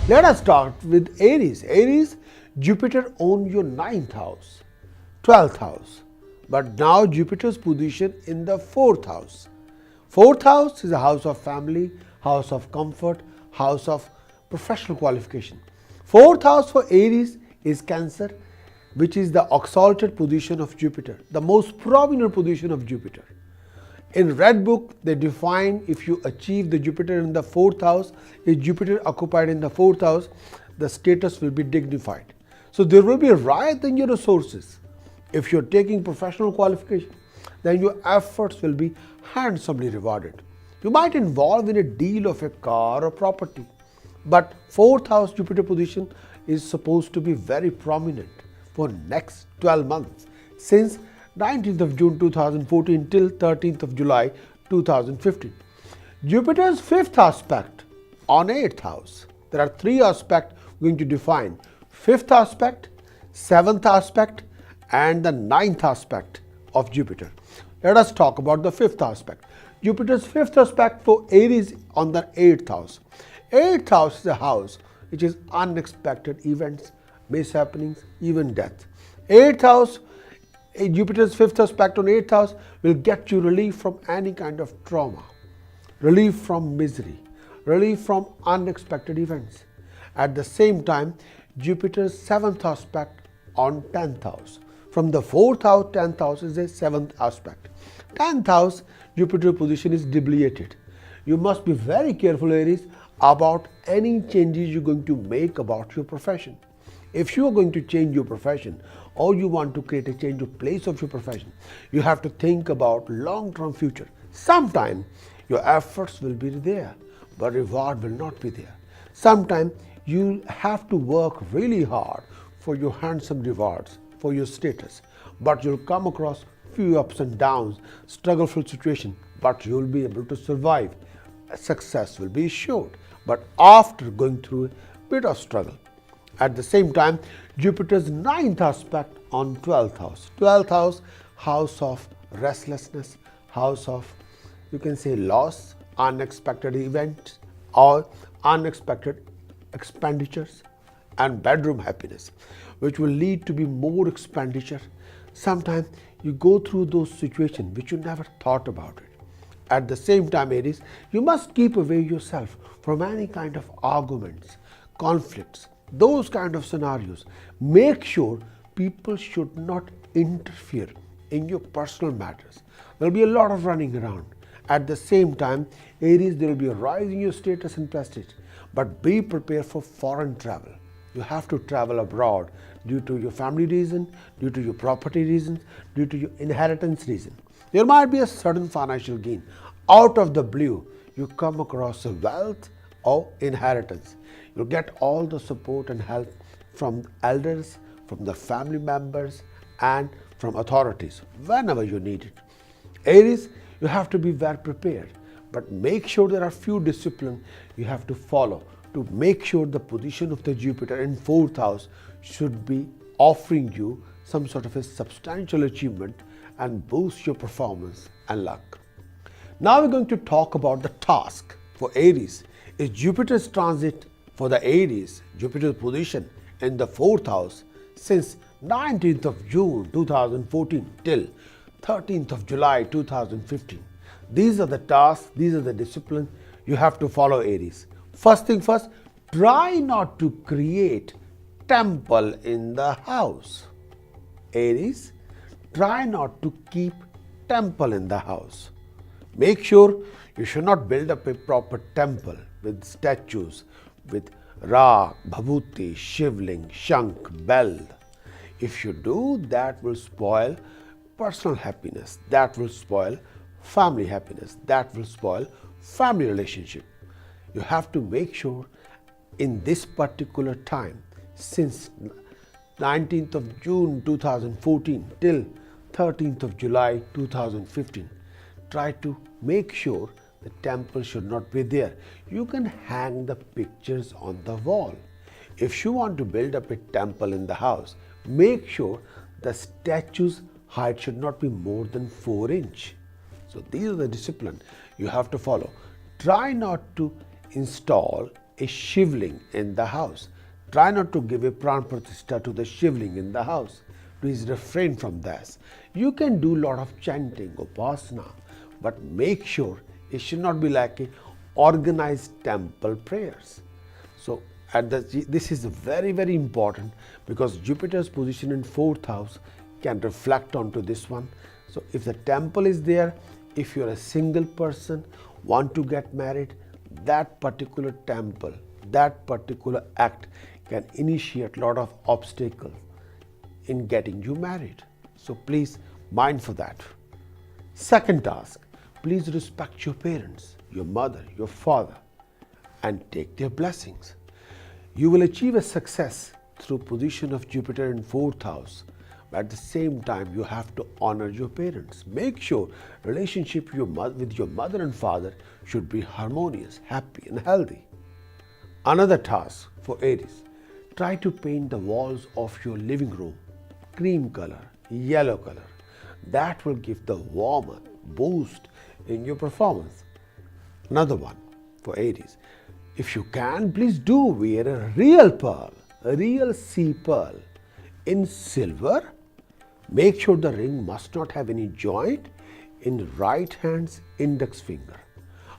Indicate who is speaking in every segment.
Speaker 1: Let us start with Aries. Aries, Jupiter owns your 9th house, 12th house. But now Jupiter's position in the 4th house. 4th house is a house of family, house of comfort, house of professional qualification. 4th house for Aries is Cancer, which is the exalted position of Jupiter, the most prominent position of Jupiter. In Red Book, they define if you achieve the Jupiter in the 4th house, is Jupiter occupied in the 4th house, the status will be dignified. So there will be a rise in your resources. If you're taking professional qualification, then your efforts will be handsomely rewarded. You might involve in a deal of a car or property. But 4th house Jupiter position is supposed to be very prominent for next 12 months, since 19th of June 2014 till 13th of July 2015. Jupiter's 5th aspect on 8th house. There are 3 aspects we're going to define: 5th aspect, 7th aspect, and the 9th aspect of Jupiter. Let us talk about the 5th aspect. Jupiter's 5th aspect for Aries on the 8th house. 8th house is a house which is unexpected events, mishappenings, even death. 8th house, Jupiter's 5th aspect on 8th house will get you relief from any kind of trauma, relief from misery, relief from unexpected events. At the same time, Jupiter's 7th aspect on 10th house. From the 4th house, 10th house is a 7th aspect. 10th house, Jupiter position is debiliated. You must be very careful, Aries, about any changes you're going to make about your profession. If you are going to change your profession or you want to create a change of place of your profession, you have to think about long-term future. Sometime your efforts will be there, but reward will not be there. Sometime you have to work really hard for your handsome rewards, for your status, but you'll come across few ups and downs, struggleful situation, but you'll be able to survive. Success will be assured, but after going through a bit of struggle. At the same time, Jupiter's 9th aspect on 12th house. 12th house, house of restlessness, house of, you can say, loss, unexpected events or unexpected expenditures, and bedroom happiness, which will lead to be more expenditure. Sometimes you go through those situations which you never thought about it. At the same time, Aries, you must keep away yourself from any kind of arguments, conflicts, those kind of scenarios. Make sure people should not interfere in your personal matters. There will be a lot of running around. At the same time, Aries, there will be a rise in your status and prestige, but be prepared for foreign travel. You have to travel abroad due to your family reason, due to your property reasons, due to your inheritance reason. There might be a sudden financial gain. Out of the blue, you come across a wealth or inheritance. You'll get all the support and help from elders, from the family members, and from authorities whenever you need it. Aries, you have to be well prepared, but make sure there are few disciplines you have to follow to make sure the position of the Jupiter in 4th house should be offering you some sort of a substantial achievement and boost your performance and luck. Now we're going to talk about the task for Aries. Is Jupiter's transit for the Aries, Jupiter's position in the 4th house since 19th of June 2014 till 13th of July 2015. These are the tasks, these are the disciplines you have to follow, Aries. First thing first, try not to create temple in the house. Aries, try not to keep temple in the house. Make sure you should not build up a proper temple with statues, with Ra, Bhabhuti, Shivling, Shankh, Bell. If you do, that will spoil personal happiness, that will spoil family happiness, that will spoil family relationship. You have to make sure in this particular time, since 19th of June 2014 till 13th of July 2015, try to make sure the temple should not be there. You can hang the pictures on the wall. If you want to build up a temple in the house, make sure the statue's height should not be more than 4 inches. So these are the discipline you have to follow. Try not to install a shivling in the house. Try not to give a pran pratishtha to the shivling in the house. Please refrain from this. You can do a lot of chanting, upasana, but make sure it should not be like a organized temple prayers. So this is very, very important, because Jupiter's position in 4th house can reflect onto this one. So if the temple is there, if you're a single person, want to get married, that particular temple, that particular act can initiate a lot of obstacles in getting you married. So please mind for that. Second task, please respect your parents, your mother, your father, and take their blessings. You will achieve a success through position of Jupiter in 4th house. But at the same time, you have to honor your parents. Make sure relationship with your mother and father should be harmonious, happy and healthy. Another task for Aries, try to paint the walls of your living room cream color, yellow color. That will give the warmer boost in your performance. Another one for Aries, if you can, please do wear a real pearl, a real sea pearl in silver. Make sure the ring must not have any joint in right hand's index finger.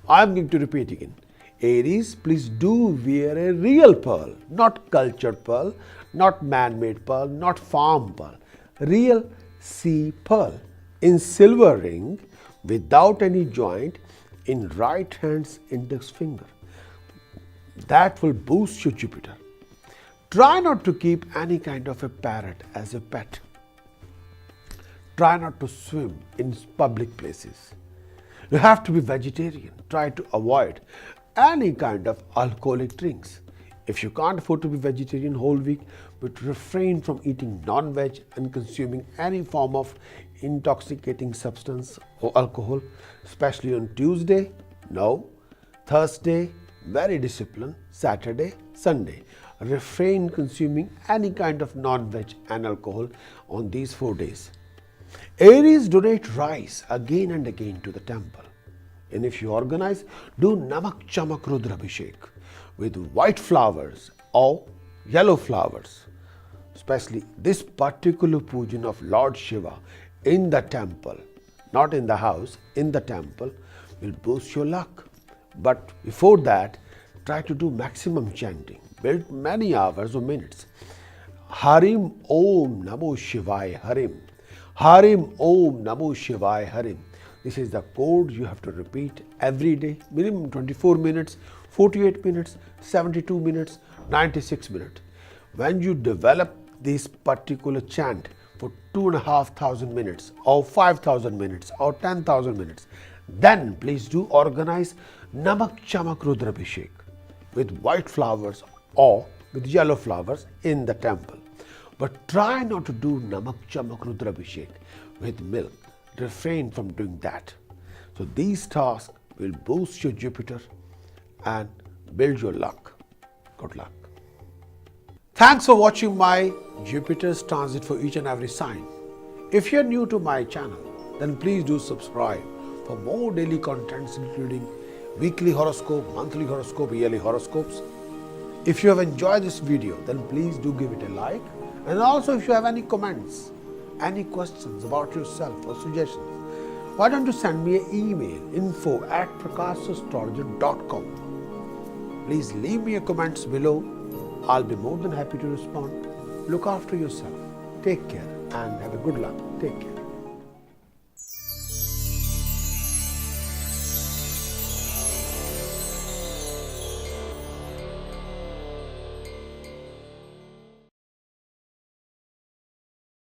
Speaker 1: I am going to repeat again. Aries, please do wear a real pearl, not cultured pearl, not man-made pearl, not farm pearl. Real sea pearl in silver ring without any joint in right hand's index finger. That will boost your Jupiter. Try not to keep any kind of a parrot as a pet. Try not to swim in public places. You have to be vegetarian. Try to avoid any kind of alcoholic drinks. If you can't afford to be vegetarian whole week, but refrain from eating non-veg and consuming any form of intoxicating substance or alcohol, especially on Tuesday, no. Thursday, very disciplined. Saturday, Sunday, refrain consuming any kind of non-veg and alcohol on these 4 days. Aries, donate rice again and again to the temple. And if you organize, do Namak Chamak Rudrabhishek with white flowers or yellow flowers. Especially this particular pujan of Lord Shiva in the temple, not in the house, in the temple, will boost your luck. But before that, try to do maximum chanting. Build many hours or minutes. Harim Om Namo Shivaya Harim. Harim Om Namo Shivaya Harim. This is the code you have to repeat every day, minimum 24 minutes, 48 minutes, 72 minutes, 96 minutes. When you develop this particular chant for 2,500 minutes or 5,000 minutes or 10,000 minutes, then please do organize Namak Chamak Rudrabhishek with white flowers or with yellow flowers in the temple. But try not to do Namak Chamak Rudrabhishek with milk. Refrain from doing that. So these tasks will boost your Jupiter and build your luck. Good luck. Thanks for watching my Jupiter's transit for each and every sign. If you're new to my channel, then please do subscribe for more daily contents, including weekly horoscope, monthly horoscope, yearly horoscopes. If you have enjoyed this video, then please do give it a like. And also, if you have any comments, any questions about yourself or suggestions, why don't you send me an email, info@prakashastrologer.com. Please leave me your comments below. I'll be more than happy to respond. Look after yourself. Take care and have a good luck. Take care.